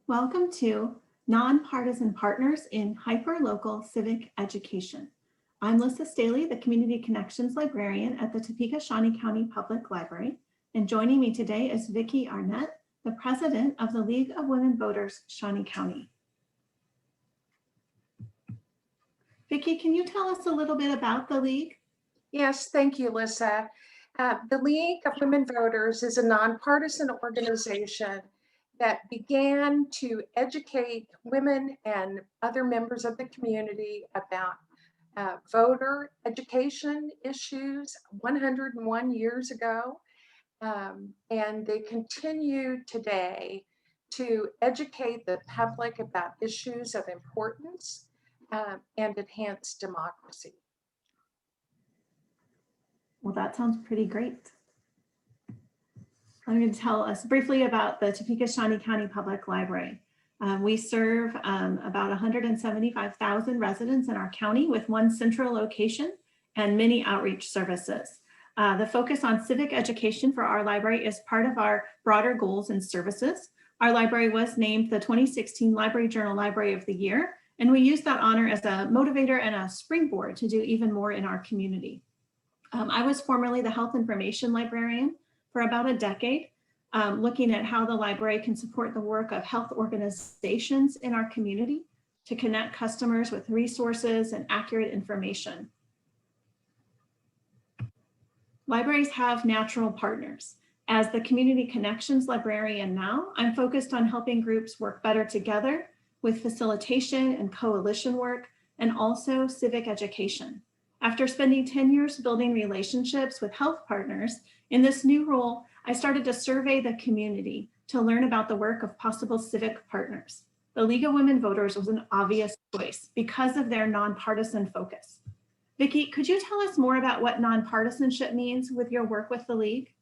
Welcome to Non-Partisan Partners in Hyperlocal Civic Education. I'm Lissa Staley, the Community Connections Librarian at the Topeka Shawnee County Public Library, and joining me today is Vicki Arnett, the President of the League of Women Voters, Shawnee County. Vicki, can you tell us a little bit about the League? Yes, thank you, Lissa. The League of Women Voters is a nonpartisan organization that began to educate women and other members of the community about voter education issues 101 years ago. And they continue today to educate the public about issues of importance and enhance democracy. Well, that sounds pretty great. I'm going to tell us briefly about the Topeka Shawnee County Public Library. We serve about 175,000 residents in our county with one central location and many outreach services. The focus on civic education for our library is part of our broader goals and services. Our library was named the 2016 Library Journal Library of the Year, and we use that honor as a motivator and a springboard to do even more in our community. I was formerly the health information librarian for about a decade, looking at how the library can support the work of health organizations in our community to connect customers with resources and accurate information. Libraries have natural partners. As the Community Connections Librarian now, I'm focused on helping groups work better together with facilitation and coalition work, and also civic education. After spending 10 years building relationships with health partners, in this new role, I started to survey the community to learn about the work of possible civic partners. The League of Women Voters was an obvious choice because of their nonpartisan focus. Vicki, could you tell us more about what nonpartisanship means with your work with the League?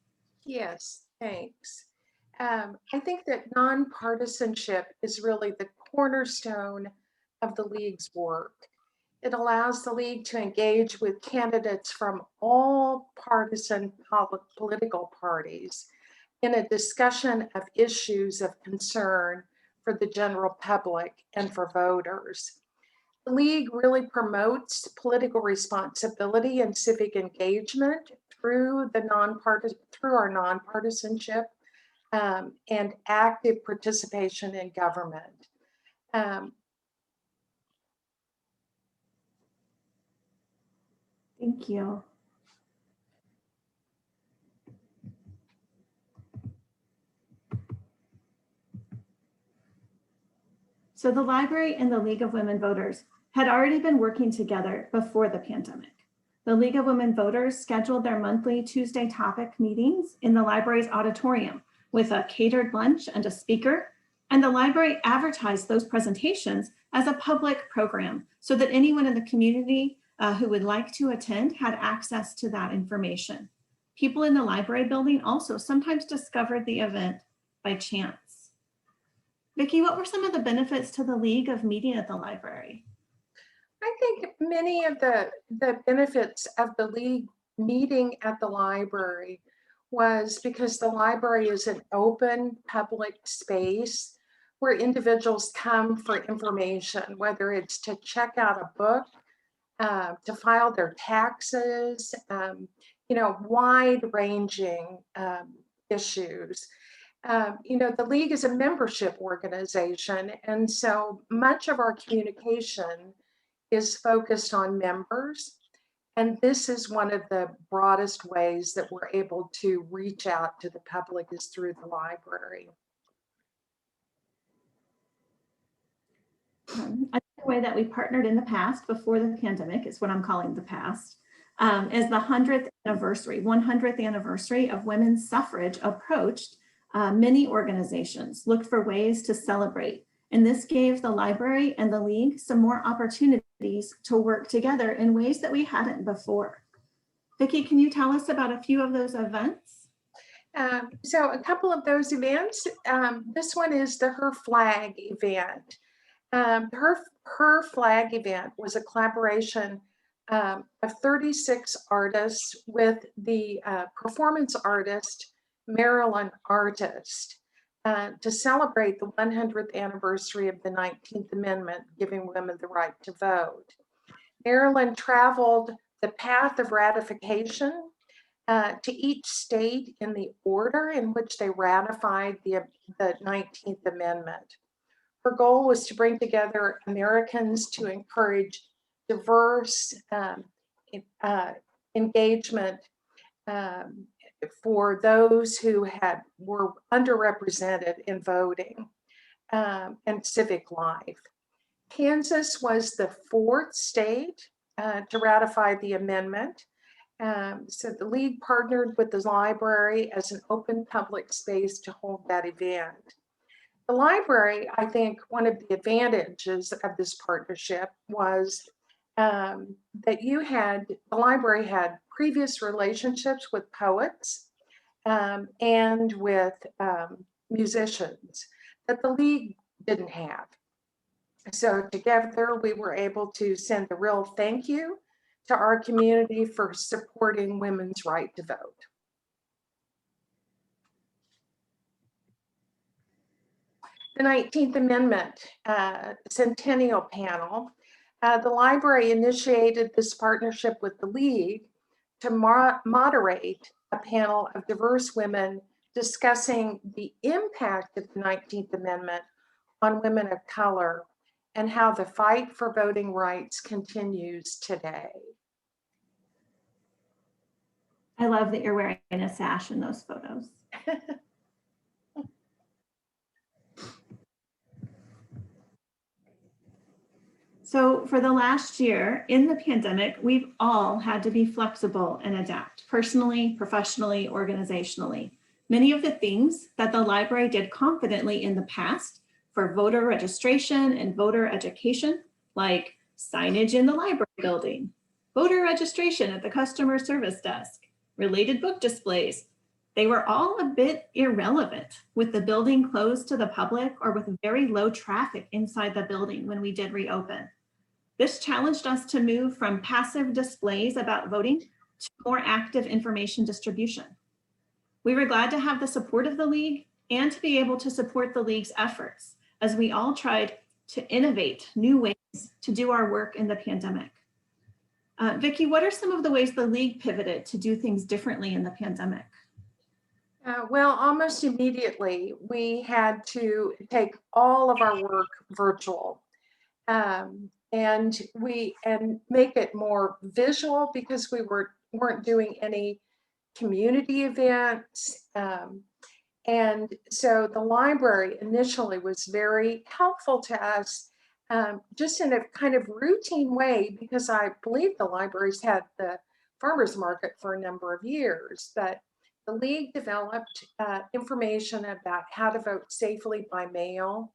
Yes, thanks. I think that nonpartisanship is really the cornerstone of the League's work. It allows the League to engage with candidates from all partisan political parties in a discussion of issues of concern for the general public and for voters. The League really promotes political responsibility and civic engagement through our nonpartisanship and active participation in government. Thank you. So the library and the League of Women Voters had already been working together before the pandemic. The League of Women Voters scheduled their monthly Tuesday topic meetings in the library's auditorium with a catered lunch and a speaker, and the library advertised those presentations as a public program so that anyone in the community who would like to attend had access to that information. People in the library building also sometimes discovered the event by chance. Vicki, what were some of the benefits to the League of meeting at the library? I think many of the benefits of the League meeting at the library was because the library is an open public space where individuals come for information, whether it's to check out a book, to file their taxes, wide-ranging issues. The League is a membership organization, and so much of our communication is focused on members. And this is one of the broadest ways that we're able to reach out to the public is through the library. Another way that we partnered in the past before the pandemic is what I'm calling the past, is the 100th anniversary of women's suffrage approached. Many organizations looked for ways to celebrate, and this gave the library and the League some more opportunities to work together in ways that we hadn't before. Vicki, can you tell us about a few of those events? So a couple of those events, this one is the Her Flag event. Her Flag event was a collaboration of 36 artists with the performance artist, Maryland artist. to celebrate the 100th anniversary of the 19th Amendment, giving women the right to vote. Maryland traveled the path of ratification to each state in the order in which they ratified the 19th Amendment. Her goal was to bring together Americans to encourage diverse engagement for those who were underrepresented in voting and civic life. Kansas was the 4th state to ratify the amendment. So the League partnered with the library as an open public space to hold that event. The library, I think one of the advantages of this partnership was that the library had previous relationships with poets and with musicians that the League didn't have. So together we were able to send a real thank you to our community for supporting women's right to vote. The 19th Amendment Centennial Panel, the library initiated this partnership with the League to moderate a panel of diverse women discussing the impact of the 19th Amendment on women of color and how the fight for voting rights continues today. I love that you're wearing a sash in those photos. So for the last year in the pandemic, we've all had to be flexible and adapt personally, professionally, organizationally. Many of the things that the library did confidently in the past for voter registration and voter education, like signage in the library building, voter registration at the customer service desk, related book displays, they were all a bit irrelevant with the building closed to the public or with very low traffic inside the building when we did reopen. This challenged us to move from passive displays about voting to more active information distribution. We were glad to have the support of the League and to be able to support the League's efforts as we all tried to innovate new ways to do our work in the pandemic. Vicki, what are some of the ways the League pivoted to do things differently in the pandemic? Well, almost immediately, we had to take all of our work virtual and make it more visual because we weren't doing any community events. And so the library initially was very helpful to us, just in a kind of routine way, because I believe the libraries had the farmers market for a number of years, but the League developed information about how to vote safely by mail.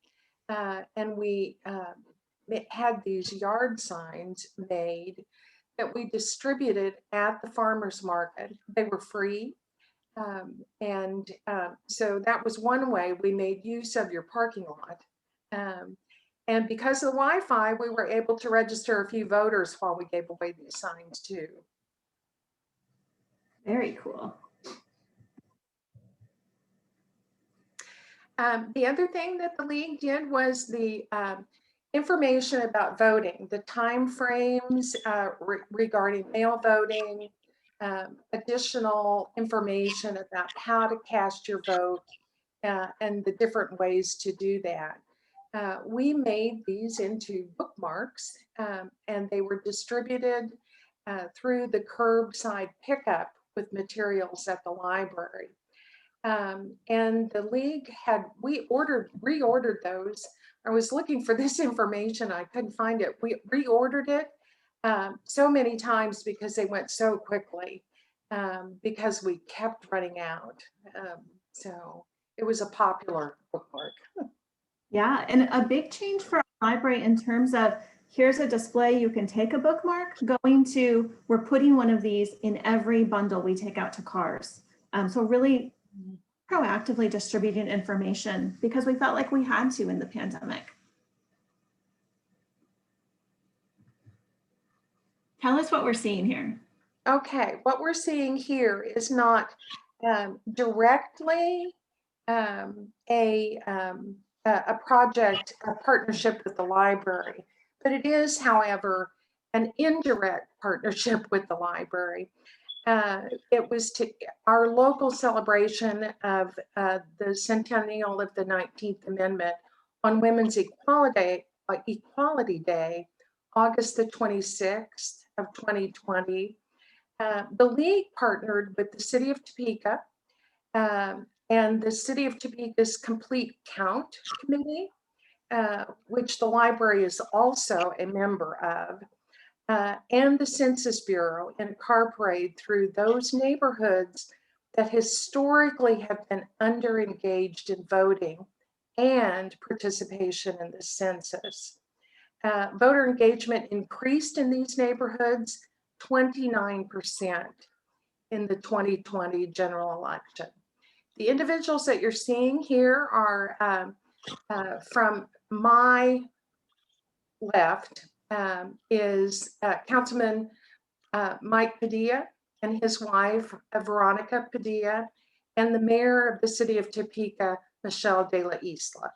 And we had these yard signs made that we distributed at the farmers market. They were free. So that was one way we made use of your parking lot. And because of the Wi-Fi, we were able to register a few voters while we gave away these signs too. Very cool. The other thing that the League did was the information about voting, the time frames regarding mail voting, additional information about how to cast your vote and the different ways to do that. We made these into bookmarks and they were distributed through the curbside pickup with materials at the library. And the League we reordered those. I was looking for this information, I couldn't find it. We reordered it so many times because they went so quickly, because we kept running out. So it was a popular bookmark. Yeah, and a big change for our library in terms of here's a display, you can take a bookmark, going to, we're putting one of these in every bundle we take out to cars. So really proactively distributing information because we felt like we had to in the pandemic. Tell us what we're seeing here. Okay, what we're seeing here is not directly a project, a partnership with the library, but it is, however, an indirect partnership with the library. It was our local celebration of the centennial of the 19th Amendment on Women's Equality Day, August the 26th of 2020. The League partnered with the City of Topeka and the City of Topeka's Complete Count Committee, which the library is also a member of, and the Census Bureau in a car parade through those neighborhoods that historically have been underengaged in voting and participation in the census. Voter engagement increased in these neighborhoods 29% in the 2020 general election. The individuals that you're seeing here are from my left is Councilman Mike Padilla and his wife, Veronica Padilla, and the mayor of the city of Topeka, Michelle de la Isla.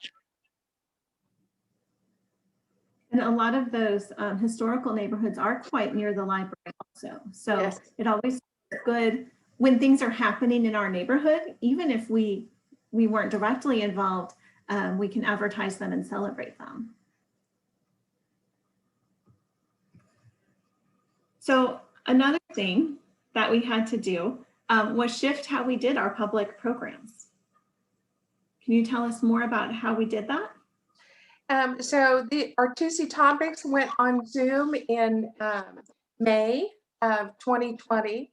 And a lot of those historical neighborhoods are quite near the library also. So Yes. It always is good when things are happening in our neighborhood, even if we weren't directly involved, we can advertise them and celebrate them. So another thing that we had to do was shift how we did our public programs. Can you tell us more about how we did that? So our Tuesday topics went on Zoom in May of 2020.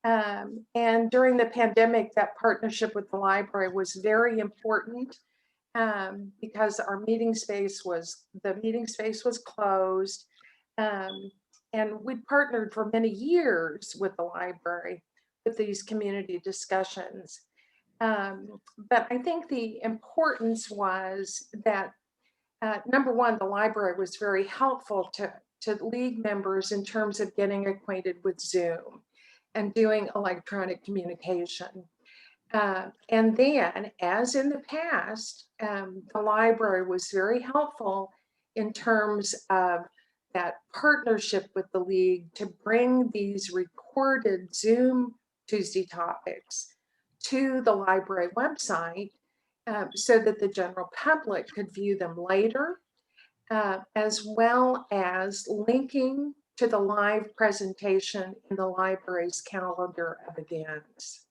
And during the pandemic, that partnership with the library was very important because our meeting space was closed. And we partnered for many years with the library with these community discussions. But I think the importance was that number one, the library was very helpful to League members in terms of getting acquainted with Zoom and doing electronic communication. And then, as in the past, the library was very helpful in terms of that partnership with the League to bring these recorded Zoom Tuesday topics to the library website so that the general public could view them later, as well as linking to the live presentation in the library's calendar of events.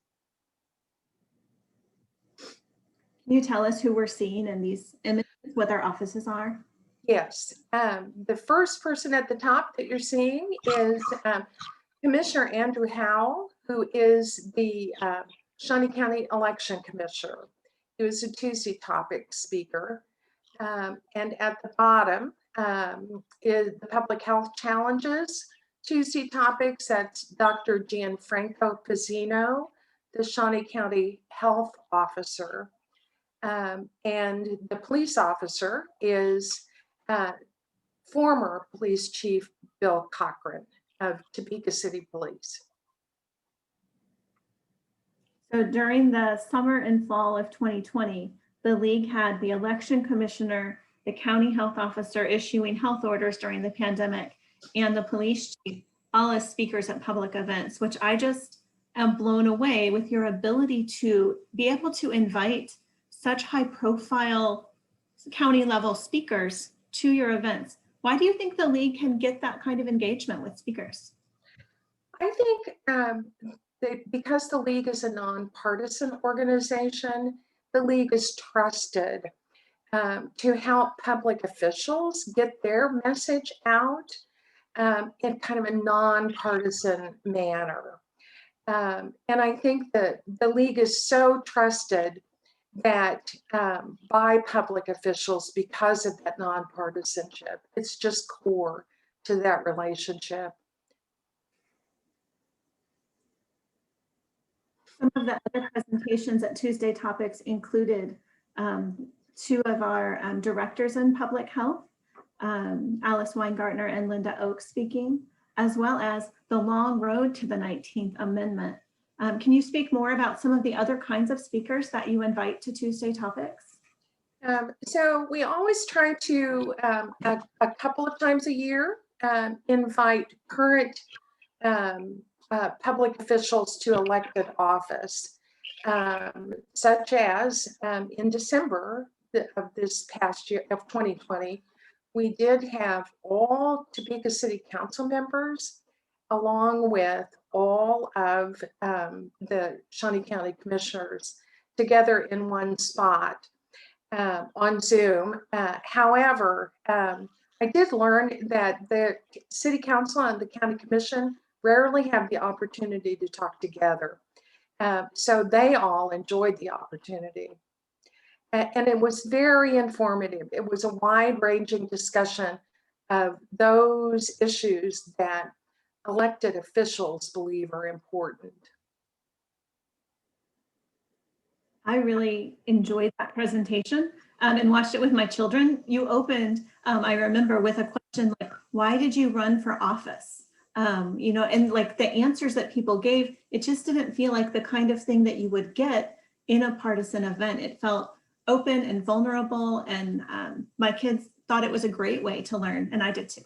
Can you tell us who we're seeing in these images, what their offices are? Yes, the first person at the top that you're seeing is Commissioner Andrew Howell, who is the Shawnee County Election Commissioner. He was a Tuesday topic speaker. And at the bottom is the Public Health Challenges Tuesday topics. That's Dr. Gianfranco Pizzino, the Shawnee County Health Officer. And the police officer is former Police Chief Bill Cochran of Topeka City Police. So during the summer and fall of 2020, the League had the election commissioner, the county health officer issuing health orders during the pandemic, and the police chief, all as speakers at public events, which I just am blown away with your ability to be able to invite such high profile county level speakers to your events. Why do you think the League can get that kind of engagement with speakers? I think because the League is a nonpartisan organization, the League is trusted to help public officials get their message out in kind of a nonpartisan manner. And I think that the League is so trusted that by public officials because of that nonpartisanship. It's just core to that relationship. Some of the other presentations at Tuesday Topics included two of our directors in public health, Alice Weingartner and Linda Oak speaking, as well as the long road to the 19th Amendment Can you speak more about some of the other kinds of speakers that you invite to Tuesday Topics? So we always try to, a couple of times a year, invite current public officials to elected office, such as in December of this past year of 2020, we did have all Topeka City Council members, along with all of the Shawnee County Commissioners together in one spot on Zoom. However, I did learn that the City Council and the County Commission rarely have the opportunity to talk together. So they all enjoyed the opportunity. And it was very informative. It was a wide-ranging discussion of those issues that elected officials believe are important. I really enjoyed that presentation and watched it with my children. You opened, I remember, with a question like, why did you run for office? You know, and like the answers that people gave, it just didn't feel like the kind of thing that you would get in a partisan event. It felt open and vulnerable, and my kids thought it was a great way to learn, and I did too.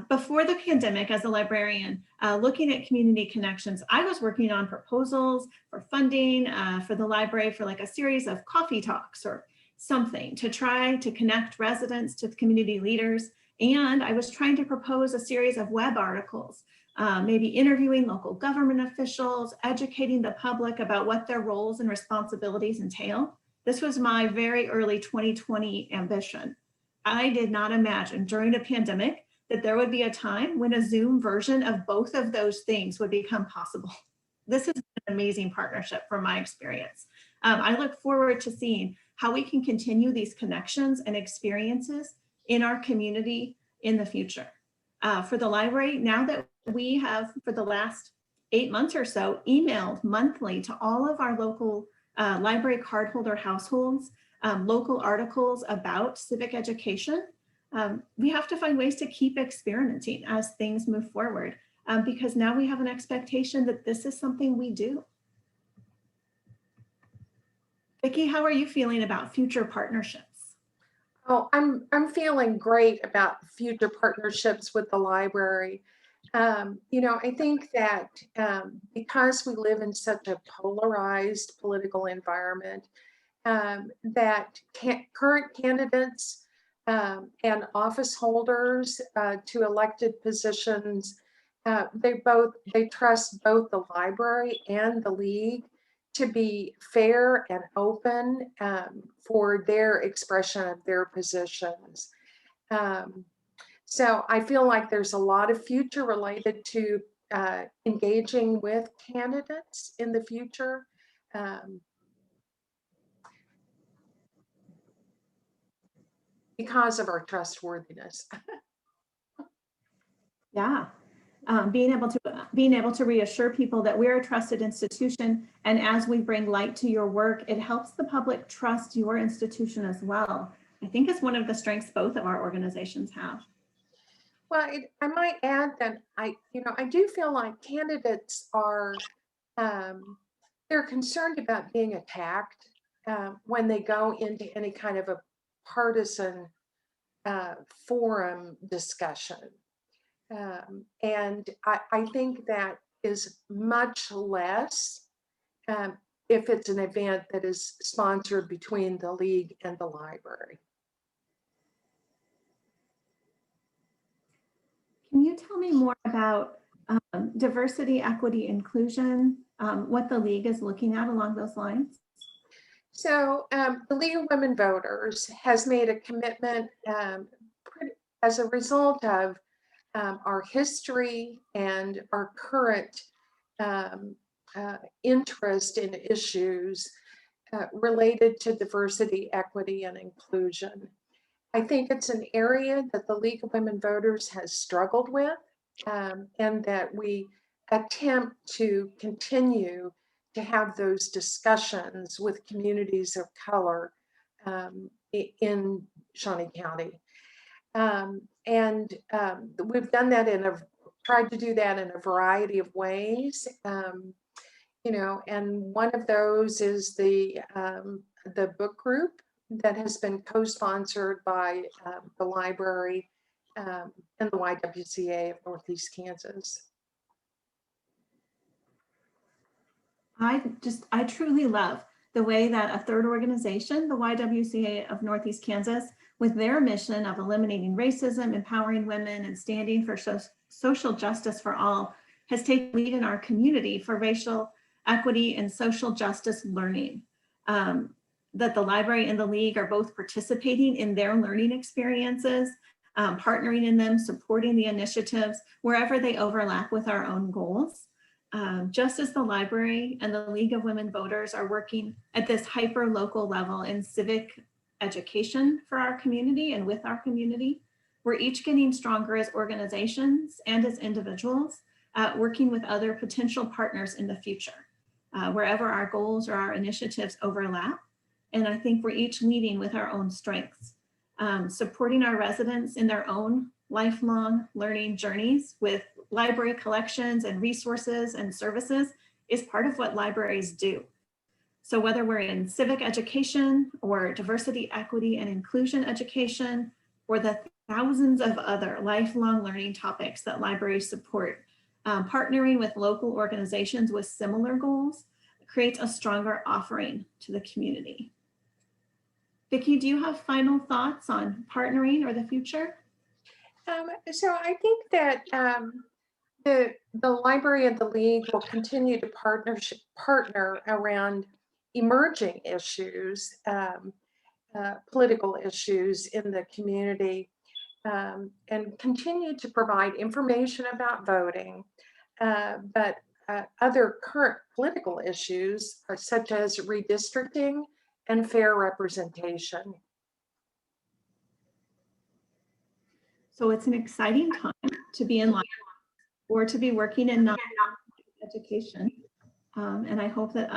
Before the pandemic, as a librarian, looking at community connections, I was working on proposals for funding for the library for like a series of coffee talks or something to try to connect residents to the community leaders. And I was trying to propose a series of web articles, maybe interviewing local government officials, educating the public about what their roles and responsibilities entail. This was my very early 2020 ambition. I did not imagine during a pandemic that there would be a time when a Zoom version of both of those things would become possible. This is an amazing partnership from my experience. I look forward to seeing how we can continue these connections and experiences in our community in the future. For the library, now that we have, for the last 8 months or so, emailed monthly to all of our local library cardholder households, local articles about civic education, we have to find ways to keep experimenting as things move forward, because now we have an expectation that this is something we do. Vicki, how are you feeling about future partnerships? Oh, I'm feeling great about future partnerships with the library. You know, I think that because we live in such a polarized political environment, that current candidates and office holders to elected positions, they trust both the library and the league to be fair and open for their expression of their positions. So I feel like there's a lot of future related to engaging with candidates in the future. Because of our trustworthiness. Yeah, being able to reassure people that we're a trusted institution, and as we bring light to your work, it helps the public trust your institution as well. I think it's one of the strengths both of our organizations have. Well, I might add that I do feel like candidates are they're concerned about being attacked when they go into any kind of a partisan forum discussion. And I think that is much less if it's an event that is sponsored between the league and the library. Can you tell me more about diversity, equity, inclusion, what the league is looking at along those lines? So the League of Women Voters has made a commitment as a result of our history and our current interest in issues related to diversity, equity, and inclusion. I think it's an area that the League of Women Voters has struggled with, and that we attempt to continue to have those discussions with communities of color in Shawnee County. We've done that tried to do that in a variety of ways. and one of those is the book group that has been co-sponsored by the library and the YWCA of Northeast Kansas. I truly love the way that a third organization, the YWCA of Northeast Kansas, with their mission of eliminating racism, empowering women, and standing for social justice for all, has taken lead in our community for racial equity and social justice learning. That the library and the league are both participating in their learning experiences, partnering in them, supporting the initiatives wherever they overlap with our own goals. Just as the library and the League of Women Voters are working at this hyper-local level in civic education for our community and with our community, we're each getting stronger as organizations and as individuals, working with other potential partners in the future, wherever our goals or our initiatives overlap. And I think we're each leading with our own strengths, supporting our residents in their own lifelong learning journeys with library collections and resources and services is part of what libraries do. So whether we're in civic education or diversity, equity, and inclusion education, or the thousands of other lifelong learning topics that libraries support, partnering with local organizations with similar goals creates a stronger offering to the community. Vicki, do you have final thoughts on partnering or the future? So I think that the library and the league will continue to partner around emerging issues, political issues in the community, and continue to provide information about voting, but other current political issues such as redistricting and fair representation. So it's an exciting time to be in library or to be working in education. And I hope that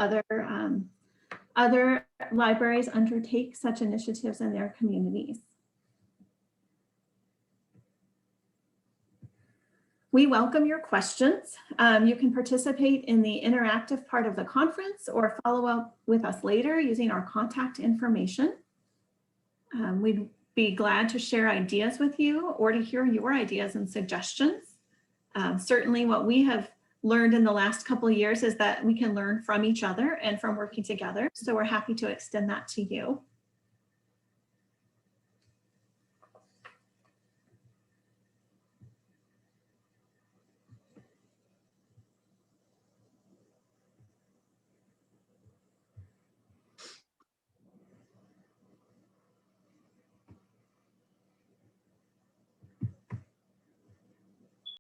other libraries undertake such initiatives in their communities. We welcome your questions. You can participate in the interactive part of the conference or follow up with us later using our contact information. We'd be glad to share ideas with you or to hear your ideas and suggestions. Certainly what we have learned in the last couple of years is that we can learn from each other and from working together. So we're happy to extend that to you.